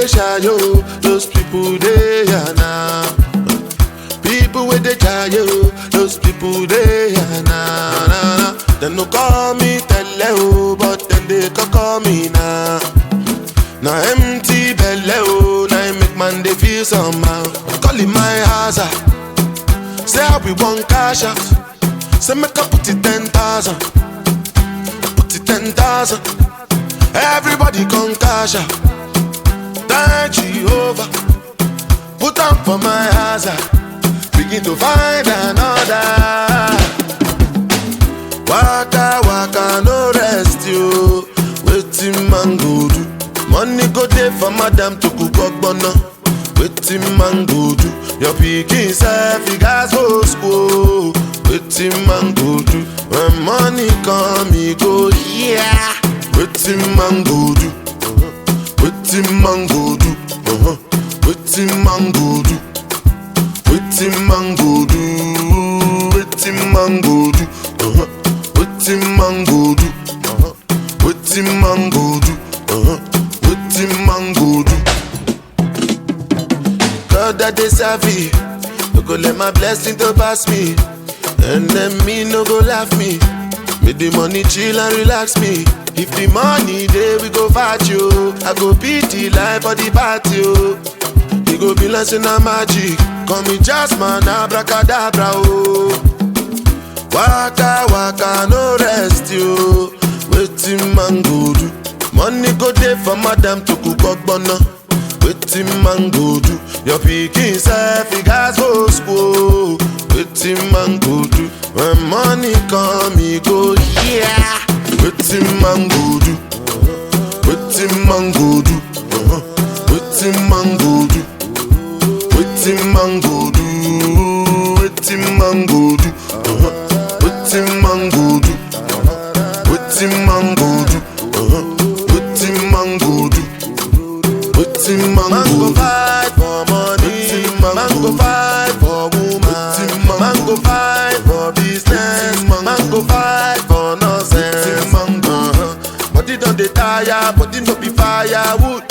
they shy yo, those people they are now. People with the jayo, those people they are now. They no call me tele, but then they call me now. Now empty belly, now make man they feel somehow. Calling my house, say I be one cash out. Say make I put it 10,000, put it 10,000. Everybody come cash out. Thank Jehovah, put on for my house. Begin to find another. Waka waka no rest you. Wetin man go do? Money go dey for madam to cook ogbonna. Wetin man go do? Your pikin self he gas go school. Wetin man go do? When money come he go here. Wetin man go do? Wetin man go do? Wetin man go do? Wetin man go do? Wetin man go do? Wetin man go do? Wetin man go do? Wetin man go do? God that they serve me, no go let my blessing to pass me, and then me no go laugh me. Make the money chill and relax me. If the money there we go fight you, I go beat the life for the party. You go be like a magic. Call me Jasmine, abracadabra, oh. Waka waka no rest you. Wetin man go do? Money go dey for madam to cook ogbonna. Wetin man go do? Your pikin self he gas go school. Wetin man go do? When money come he go here. Wetin man go do? Wetin man go do? Wetin man go do? Wetin man go do? Wetin man go do? Wetin man go do? Wetin man go do? Wetin man go do? Wetin man go fight for money? Man go fight for woman. Man go fight for business. Man go fight for nonsense. Body don't dey tire, body no be firewood.